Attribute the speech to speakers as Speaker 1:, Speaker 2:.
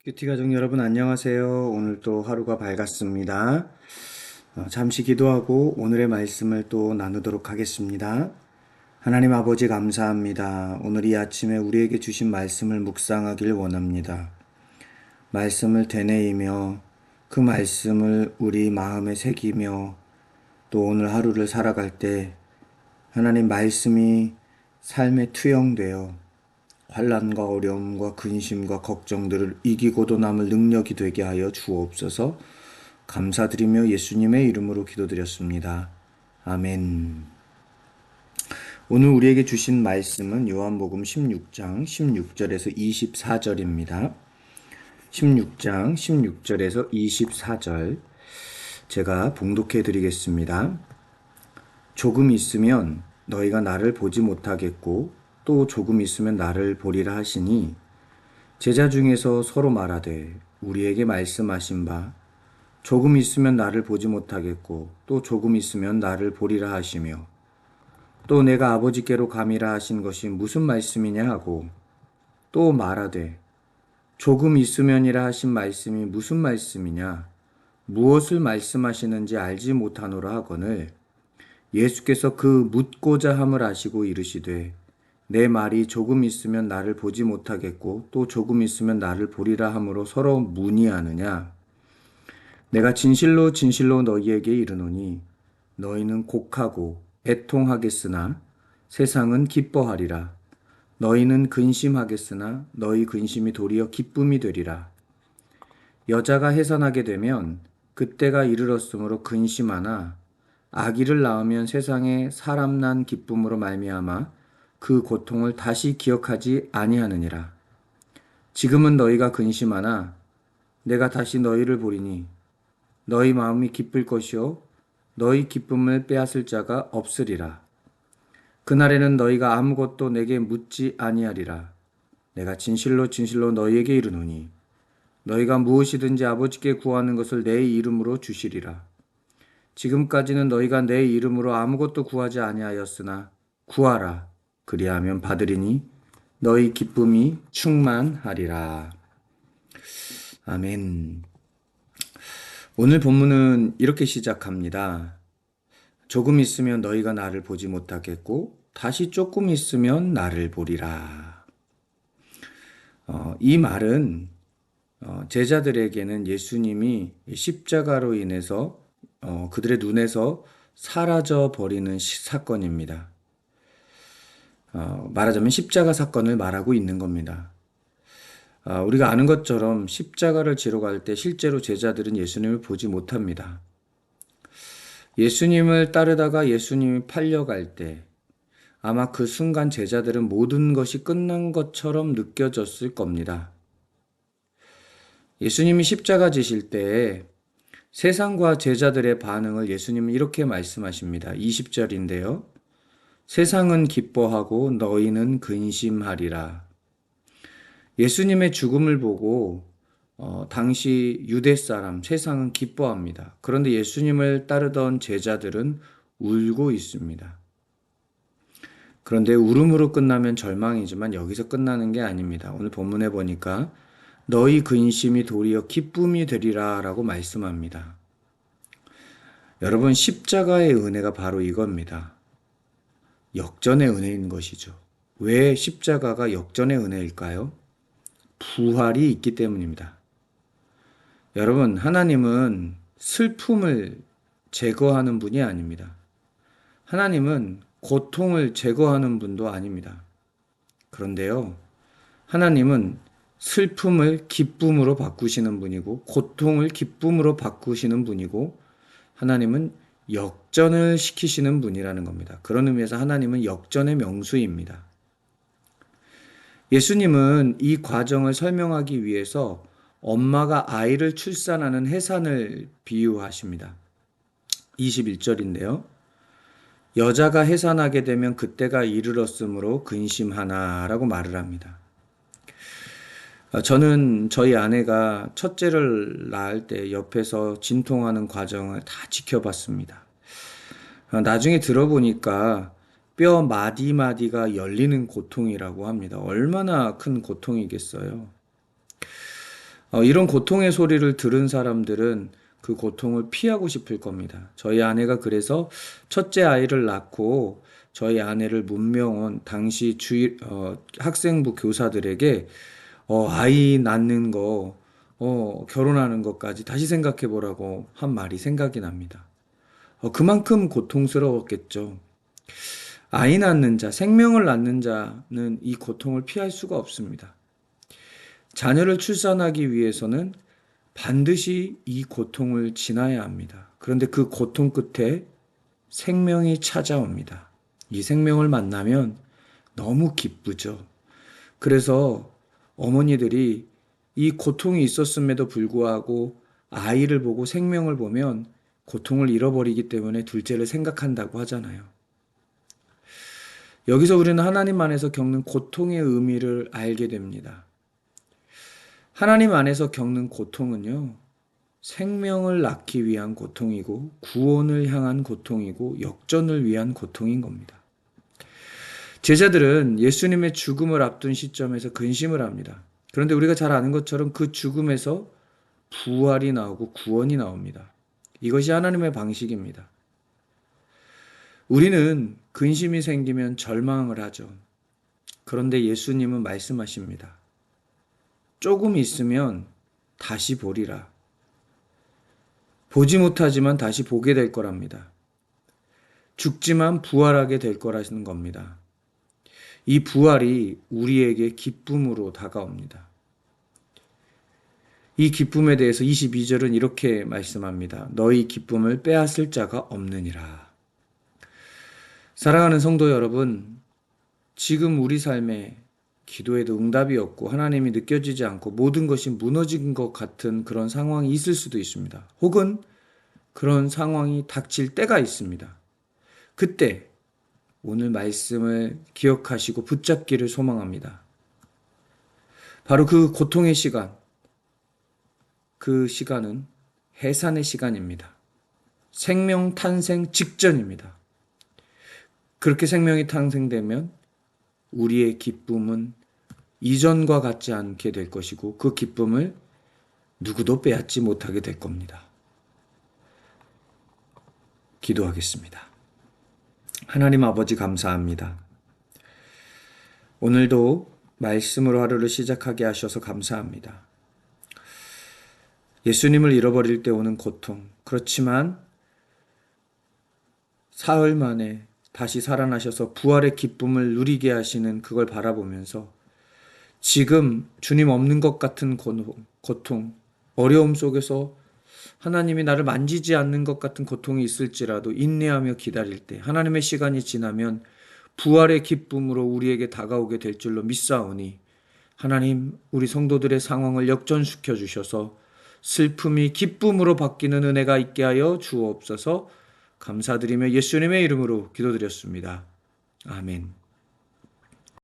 Speaker 1: 큐티 가족 여러분 안녕하세요. 오늘 또 하루가 밝았습니다. 잠시 기도하고 오늘의 말씀을 또 나누도록 하겠습니다. 하나님 아버지 감사합니다. 오늘 이 아침에 우리에게 주신 말씀을 묵상하길 원합니다. 말씀을 되뇌이며 그 말씀을 우리 마음에 새기며 또 오늘 하루를 살아갈 때 하나님 말씀이 삶에 투영되어 환난과 어려움과 근심과 걱정들을 이기고도 남을 능력이 되게 하여 주옵소서. 감사드리며 예수님의 이름으로 기도드렸습니다. 아멘. 오늘 우리에게 주신 말씀은 요한복음 16장 16절에서 24절입니다. 16장 16절에서 24절 제가 봉독해 드리겠습니다. 조금 있으면 너희가 나를 보지 못하겠고 또 조금 있으면 나를 보리라 하시니 제자 중에서 서로 말하되 우리에게 말씀하신 바 조금 있으면 나를 보지 못하겠고 또 조금 있으면 나를 보리라 하시며 또 내가 아버지께로 감이라 하신 것이 무슨 말씀이냐 하고 또 말하되 조금 있으면이라 하신 말씀이 무슨 말씀이냐 무엇을 말씀하시는지 알지 못하노라 하거늘 예수께서 그 묻고자 함을 아시고 이르시되 내 말이 조금 있으면 나를 보지 못하겠고 또 조금 있으면 나를 보리라 함으로 서로 문의하느냐. 내가 진실로 진실로 너희에게 이르노니 너희는 곡하고 애통하겠으나 세상은 기뻐하리라. 너희는 근심하겠으나 너희 근심이 도리어 기쁨이 되리라. 여자가 해산하게 되면 그때가 이르렀으므로 근심하나 아기를 낳으면 세상에 사람 난 기쁨으로 말미암아 그 고통을 다시 기억하지 아니하느니라. 지금은 너희가 근심하나 내가 다시 너희를 보리니 너희 마음이 기쁠 것이요 너희 기쁨을 빼앗을 자가 없으리라. 그날에는 너희가 아무것도 내게 묻지 아니하리라. 내가 진실로 진실로 너희에게 이르노니 너희가 무엇이든지 아버지께 구하는 것을 내 이름으로 주시리라. 지금까지는 너희가 내 이름으로 아무것도 구하지 아니하였으나 구하라. 그리하면 받으리니 너희 기쁨이 충만하리라. 아멘. 오늘 본문은 이렇게 시작합니다. 조금 있으면 너희가 나를 보지 못하겠고 다시 조금 있으면 나를 보리라. 이 말은 제자들에게는 예수님이 십자가로 인해서 그들의 눈에서 사라져 버리는 사건입니다. 말하자면 십자가 사건을 말하고 있는 겁니다. 우리가 아는 것처럼 십자가를 지러 갈 때 실제로 제자들은 예수님을 보지 못합니다. 예수님을 따르다가 예수님이 팔려갈 때 아마 그 순간 제자들은 모든 것이 끝난 것처럼 느껴졌을 겁니다. 예수님이 십자가 지실 때 세상과 제자들의 반응을 예수님은 이렇게 말씀하십니다. 20절인데요. 세상은 기뻐하고 너희는 근심하리라. 예수님의 죽음을 보고 당시 유대 사람 세상은 기뻐합니다. 그런데 예수님을 따르던 제자들은 울고 있습니다. 그런데 울음으로 끝나면 절망이지만 여기서 끝나는 게 아닙니다. 오늘 본문에 보니까 너희 근심이 도리어 기쁨이 되리라 라고 말씀합니다. 여러분 십자가의 은혜가 바로 이겁니다. 역전의 은혜인 것이죠. 왜 십자가가 역전의 은혜일까요? 부활이 있기 때문입니다. 여러분, 하나님은 슬픔을 제거하는 분이 아닙니다. 하나님은 고통을 제거하는 분도 아닙니다. 그런데요, 하나님은 슬픔을 기쁨으로 바꾸시는 분이고, 고통을 기쁨으로 바꾸시는 분이고, 하나님은 역전을 시키시는 분이라는 겁니다. 그런 의미에서 하나님은 역전의 명수입니다. 예수님은 이 과정을 설명하기 위해서 엄마가 아이를 출산하는 해산을 비유하십니다. 21절인데요. 여자가 해산하게 되면 그때가 이르렀으므로 근심하나라고 말을 합니다. 저는 저희 아내가 첫째를 낳을 때 옆에서 진통하는 과정을 다 지켜봤습니다. 나중에 들어보니까 뼈 마디마디가 열리는 고통이라고 합니다. 얼마나 큰 고통이겠어요. 이런 고통의 소리를 들은 사람들은 그 고통을 피하고 싶을 겁니다. 저희 아내가 그래서 첫째 아이를 낳고 저희 아내를 문명원 당시 학생부 교사들에게 아이 낳는 거, 결혼하는 것까지 다시 생각해 보라고 한 말이 생각이 납니다. 그만큼 고통스러웠겠죠. 아이 낳는 자, 생명을 낳는 자는 이 고통을 피할 수가 없습니다. 자녀를 출산하기 위해서는 반드시 이 고통을 지나야 합니다. 그런데 그 고통 끝에 생명이 찾아옵니다. 이 생명을 만나면 너무 기쁘죠. 그래서 어머니들이 이 고통이 있었음에도 불구하고 아이를 보고 생명을 보면 고통을 잃어버리기 때문에 둘째를 생각한다고 하잖아요. 여기서 우리는 하나님 안에서 겪는 고통의 의미를 알게 됩니다. 하나님 안에서 겪는 고통은요, 생명을 낳기 위한 고통이고, 구원을 향한 고통이고, 역전을 위한 고통인 겁니다. 제자들은 예수님의 죽음을 앞둔 시점에서 근심을 합니다. 그런데 우리가 잘 아는 것처럼 그 죽음에서 부활이 나오고 구원이 나옵니다. 이것이 하나님의 방식입니다. 우리는 근심이 생기면 절망을 하죠. 그런데 예수님은 말씀하십니다. 조금 있으면 다시 보리라. 보지 못하지만 다시 보게 될 거랍니다. 죽지만 부활하게 될 거라는 겁니다. 이 부활이 우리에게 기쁨으로 다가옵니다. 이 기쁨에 대해서 22절은 이렇게 말씀합니다. 너희 기쁨을 빼앗을 자가 없느니라. 사랑하는 성도 여러분, 지금 우리 삶에 기도에도 응답이 없고 하나님이 느껴지지 않고 모든 것이 무너진 것 같은 그런 상황이 있을 수도 있습니다. 혹은 그런 상황이 닥칠 때가 있습니다. 그때 오늘 말씀을 기억하시고 붙잡기를 소망합니다. 바로 그 고통의 시간, 그 시간은 해산의 시간입니다. 생명 탄생 직전입니다. 그렇게 생명이 탄생되면 우리의 기쁨은 이전과 같지 않게 될 것이고 그 기쁨을 누구도 빼앗지 못하게 될 겁니다. 기도하겠습니다. 하나님 아버지 감사합니다. 오늘도 말씀으로 하루를 시작하게 하셔서 감사합니다. 예수님을 잃어버릴 때 오는 고통, 그렇지만 사흘 만에 다시 살아나셔서 부활의 기쁨을 누리게 하시는 그걸 바라보면서 지금 주님 없는 것 같은 고통, 어려움 속에서 하나님이 나를 만지지 않는 것 같은 고통이 있을지라도 인내하며 기다릴 때 하나님의 시간이 지나면 부활의 기쁨으로 우리에게 다가오게 될 줄로 믿사오니 하나님 우리 성도들의 상황을 역전시켜 주셔서 슬픔이 기쁨으로 바뀌는 은혜가 있게 하여 주옵소서. 감사드리며 예수님의 이름으로 기도드렸습니다. 아멘.